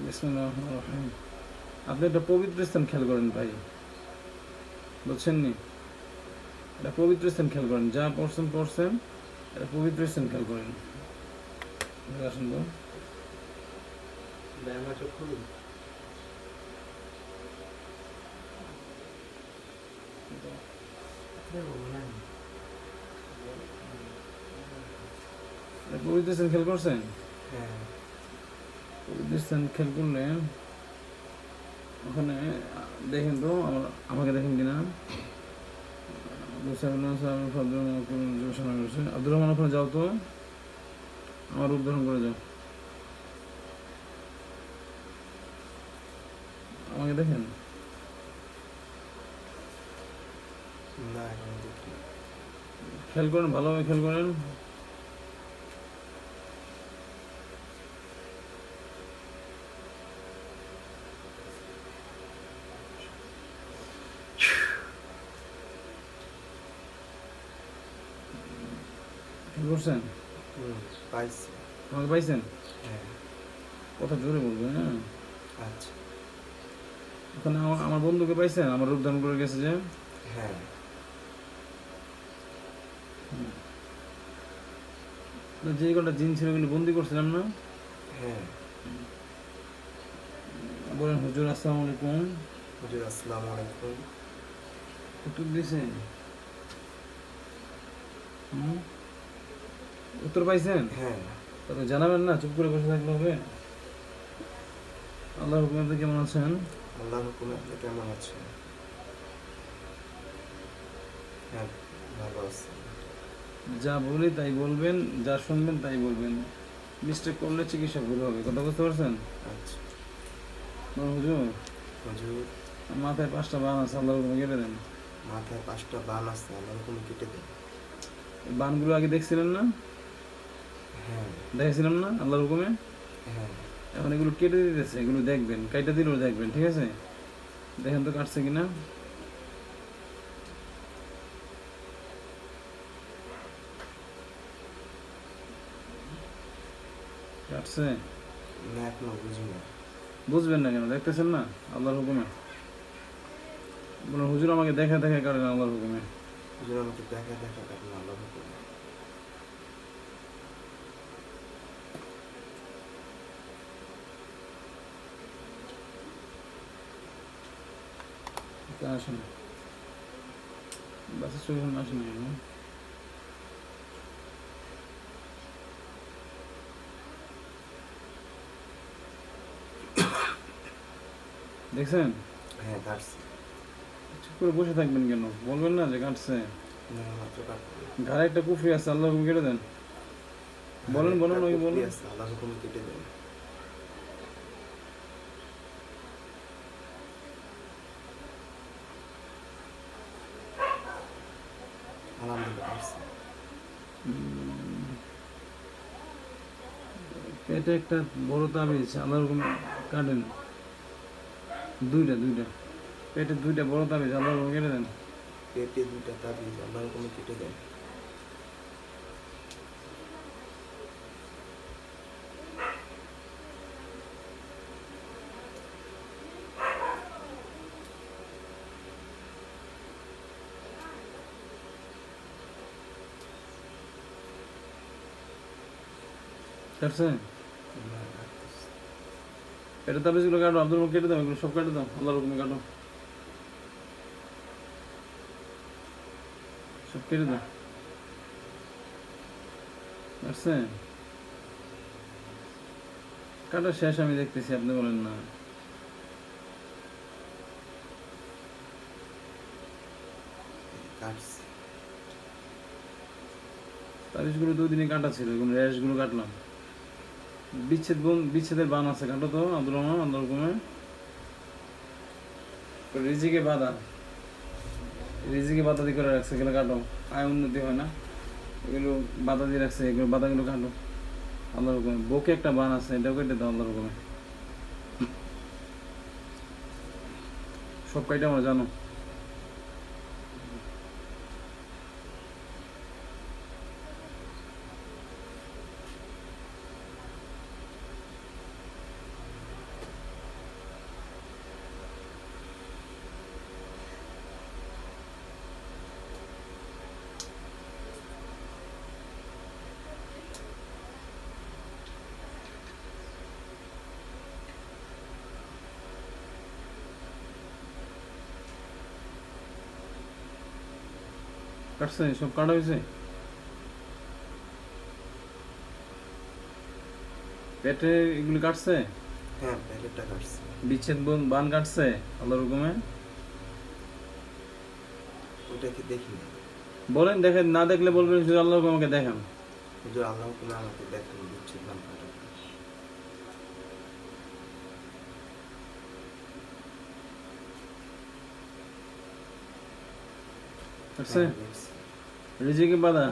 বিসমিল্লাহির রহমানির রহিম। আপনি একটা পবিত্র স্থান খেয়াল করেন ভাই, বুঝছেন নি? এটা পবিত্র স্থান খেয়াল করেন, যা পড়ছেন এটা পবিত্র স্থান খেয়াল করেন। আসুন তো, পবিত্র স্থান খেয়াল করছেন? পবিত্র স্থান খেয়াল করলে ওখানে দেখেন তো, আমাকে দেখেন কিনা। আব্দুর রহমান ওখানে যাও তো, আমার রূপ ধারণ করে যাও, আমাকে দেখেন। খেয়াল করেন, ভালোভাবে খেয়াল করেন। খেয়াল করছেন? আমাকে পাইছেন? কথা জোরে বলবেন। হ্যাঁ, আচ্ছা। ওখানে আমার বন্ধুকে পাইছেন, আমার রূপ ধারণ করে গেছে যে। হ্যাঁ, যে কটা জিন ছিল ওগুলো বন্দি করছিলাম না? হ্যাঁ। বলেন হুজুর আসসালামু আলাইকুম। হুজুর আসসালামু আলাইকুম। উত্তর দিছে? উত্তর পাইছেন? হ্যাঁ। তবে জানাবেন না, চুপ করে বসে থাকলে হবে? আল্লাহর হুকুমে আপনি কেমন আছেন? আল্লাহর হুকুমে আপনি কেমন আছেন? হ্যাঁ, ভালো আছি। যা বলি তাই বলবেন, যা শুনবেন তাই বলবেন। মিস্টেক করলে চিকিৎসা ভুল হবে, কথা বুঝতে পারছেন? আচ্ছা। হুজুর, হুজুর, মাথায় 5টা বান আছে, আল্লাহর হুকুমে কেটে দেন। মাথায় 5টা বান আছে, আল্লাহর হুকুমে কেটে দেন। বানগুলো আগে দেখছিলেন না? হ্যাঁ, দেখেছিলাম না আল্লাহর হুকুমে? হ্যাঁ। এখন এগুলো কেটে দিতেছে, এগুলো দেখবেন, কাইটা দিলেও দেখবেন, ঠিক আছে? দেখেন তো কাটছে কিনা। কাটছে? না, এখনো বুঝি না। বুঝবেন না কেন? দেখতেছেন না আল্লাহর হুকুমে? বলুন হুজুর আমাকে দেখা দেখা কাটেন আল্লাহর হুকুমে। হুজুর আমাকে দেখা দেখা কাটেন আল্লাহর হুকুমে। আসেন, বাসের চোখে আসেন কেন? দেখছেন? হ্যাঁ, কাটছে। চুপ করে বসে থাকবেন কেন? বলবেন না যে কাটছে? না, মাত্র কাটবে। ঘাড়ে একটা কুফরি আছে, আল্লাহর হুকুমে কেটে দেন। বলেন বলেন, ওই বলেন। আল্লাহর হুকুমে কেটে দেন। আলহামদুলিল্লাহ, কাটছে। পেটে একটা বড় তাবিজ, আল্লাহর হুকুমে কাটেন। দুইটা পেটে 2টা বড় তাবিজ, আল্লাহর হুকুমে কেটে দেন। পেটে 2টা তাবিজ, আল্লাহর হুকুমে কেটে দেন। কাটছে? না, কাটতেছে। পেটের তাবিজগুলো কাটো, আব্দুল মুখ কেটে দাও, এগুলো সব কেটে দাও, আল্লাহর হুকুমে কাটো, সব কেটে দাও। কাটছে? কাটা শেষ, আমি দেখতেছি, আপনি বলেন না। কাটছে। তাবিজগুলো 2 দিনে কাটা ছিল, এগুলো র্যাশগুলো কাটলাম। বিচ্ছেদের বান আছে, কাটো তো আব্দুর রহমান আল্লাহর হুকুমে। রিজিকে বাধা, রিজিকে বাধা দিয়ে করে রাখছে, এগুলো কাটো, আয় উন্নতি হয় না, এগুলো বাধা দিয়ে রাখছে, এগুলো বাধাগুলো কাটো আল্লাহর হুকুমে। বকে একটা বান আছে, এটাও কেটে দাও আল্লাহর হুকুমে। সব কাইটা আমরা জানো। কাটছে, সব কাটা হয়েছে। পেটে এগুলি কাটছে, হ্যাঁ পেটেরটা কাটছে। বিচ্ছেদ বান কাটছে আল্লাহর হুকুমে। ওটা কি দেখি না। বলেন, দেখেন, না দেখলে বলবেন শুধু আল্লাহর হুকুম আমাকে দেখান। হুজুর আল্লাহ হুকুমে আমাকে দেখেন বিচ্ছেদ বান কাটা। কাটছে। হ্যাঁ দেখছি। রিজিকে বাধা,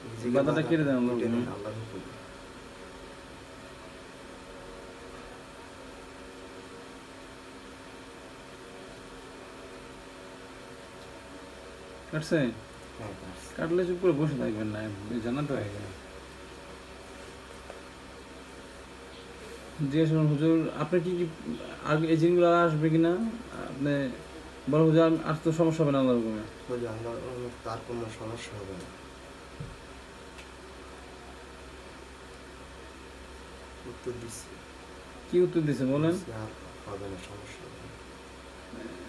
নিজেকে বাধাটা কেটে দেন আল্লাহর কেটে হুকুমে। দেন আল্লাহর হুকুমে। কাটছে। হ্যাঁ কাটছে। কাটলে চুপ করে বসে থাকবেন না, জানাতে হয়ে গেল। জিজ্ঞেস করুন, হুজুর আপনি কি কি আগে এই জিনগুলো আর আসবে কিনা? আপনি বড় হুজুর আর তো সমস্যা হবে না আল্লাহর হুকুমে। হুজুর আল্লাহর হুকুমে তার কোনো সমস্যা হবে না। উত্তর দিচ্ছি। কি উত্তর দিছে বলেন? বলছি, আর হবে না, সমস্যা হবে না।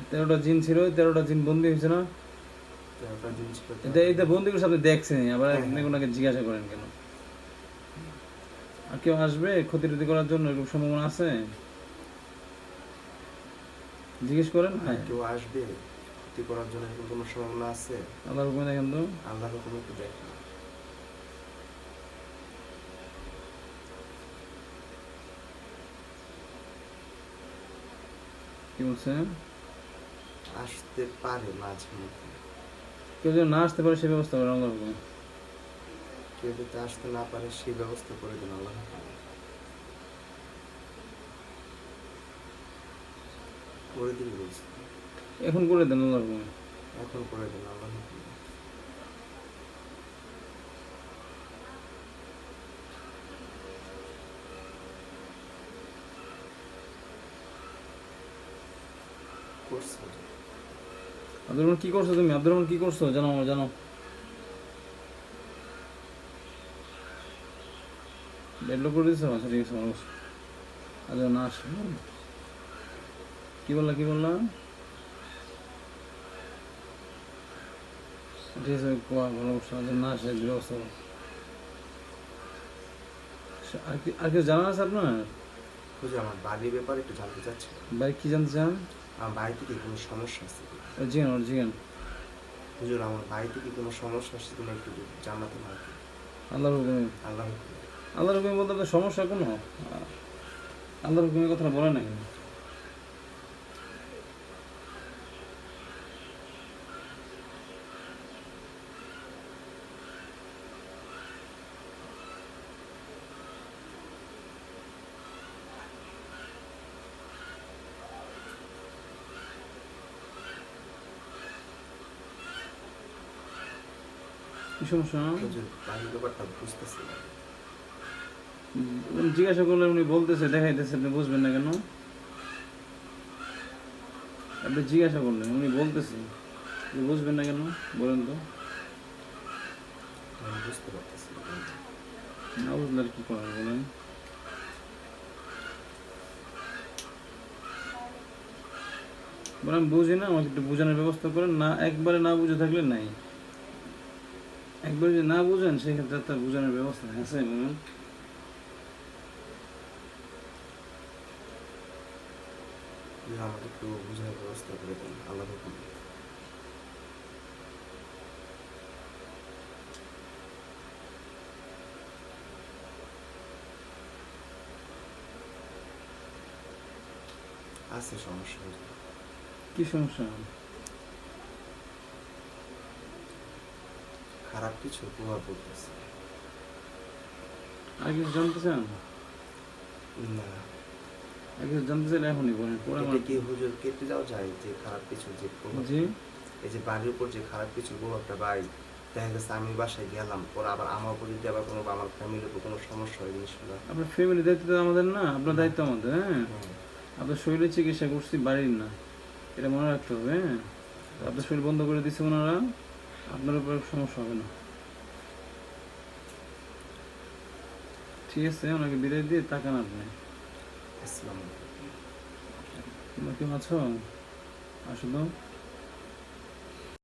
13টা জিন ছিল, 13টা জিন বন্দি হয়েছে না? তো একটা জিনিস করতে এটা হবে। এটা বন্দি করে আপনি দেখছেন, আবার হ্যাঁ, হ্যাঁ। ওনাকে জিজ্ঞাসা করেন কেন? আর কেউ আসবে ক্ষতি টতি করার জন্য, এরকম সম্ভাবনা আছে? জিজ্ঞেস করেন। আর হ্যাঁ, কেউ আসবে ক্ষতি করার জন্য, এরকম কোনো সম্ভাবনা আছে? আল্লাহর হুকুমে দেখেন তো। আল্লাহর হুকুমে তো দেখেন। কি বলছে? আসতে পারে মাঝে মধ্যে। কেউ যদি না আসতে পারে সে ব্যবস্থা করেন আল্লাহর হুকুমে। কেউ যদি আসতে না পারে সেই ব্যবস্থা করে দেন আল্লাহর হুকুমে। করে দিবি বলছি। এখন করে দেন আল্লাহর হুকুমে। এখন করে দেন আল্লাহর হুকুমে। করছে হুজুর। আব্দুর রহমান কি করছো তুমি? আব্দুর রহমান কি করছো জানো? আমার জানো, ডেডলক করে দিচ্ছ। আচ্ছা ঠিক আছে, মানুষ আজ না আস। কি বললা, কি বললা? ঠিক আছে, কোয়া ভালো করছো। আজ না আসে ব্যবস্থা করো। আর কিছু জানা আছে আপনার? হুজুর আমার বাড়ির ব্যাপারে একটু জানতে চাচ্ছি। ভাই কি জানতে চান? আমার বাড়িতে কি কোনো সমস্যা আছে কি? জিগান, ওর জিগান। হুজুর আমার বাড়িতে কি কোনো সমস্যা আছে কিনা একটু জানাতেন আর কি। আল্লাহর হুকুমে। আল্লাহর হুকুমে। আল্লাহর হুকুমে বলতে আপনার সমস্যা কোনো? আল্লাহর হুকুমের কথাটা বলে না কেন? কি সমস্যা? হুজুর বাড়ির ব্যাপারটা বুঝতেছি না। জিজ্ঞাসা করলে উনি বলতেছে, দেখাইতেছে, আপনি বুঝবেন না কেন? আপনি জিজ্ঞাসা করলেন, উনি বলতেছে, আপনি বুঝবেন না কেন বলেন তো? আমি বুঝতে পারতেছি না। না বুঝলে আর কি করার বলেন? বলেন আমি বুঝি না, আমাকে একটু বোঝানোর ব্যবস্থা করেন। না একবারে না বুঝে থাকলে নাই, একবার যদি না বুঝেন সেক্ষেত্রে তার বোঝানোর ব্যবস্থা আছে বলেন? হুজুর আমাকে একটু বোঝানোর ব্যবস্থা করে দেন আল্লাহর হুকুমে। আছে সমস্যা হুজুর। কি সমস্যা? খারাপ কিছু প্রভাব পড়তেছে। আর কিছু জানতে চান? না আর কিছু জানতে চাইলে এখনই বলেন, পরে এটা আমার। কি হুজুর কেটে যাওয়া যায় যে খারাপ কিছু যে প্রভাব? জি। এই যে বাড়ির উপর যে খারাপ কিছু প্রভাবটা ভাই, দেখা গেছে আমি বাসায় গেলাম পরে আবার আমার উপর যদি আবার কোনো আমার ফ্যামিলির উপর কোনো সমস্যা হয় জিনিসগুলো। আপনার ফ্যামিলির দায়িত্ব তো আমাদের না, আপনার দায়িত্ব আমাদের। হ্যাঁ, হ্যাঁ আপনার শরীরের চিকিৎসা করছি, বাড়ির না, এটা মনে রাখতে হবে। হ্যাঁ, আপনার শরীর বন্ধ করে দিচ্ছে ওনারা, আপনার উপর সমস্যা হবে না। ঠিক আছে, ওনাকে বিদায় দিয়ে তাকান আপনি। আসসালামু আলাইকুম। তোমরা কেউ আছো? আসো তো।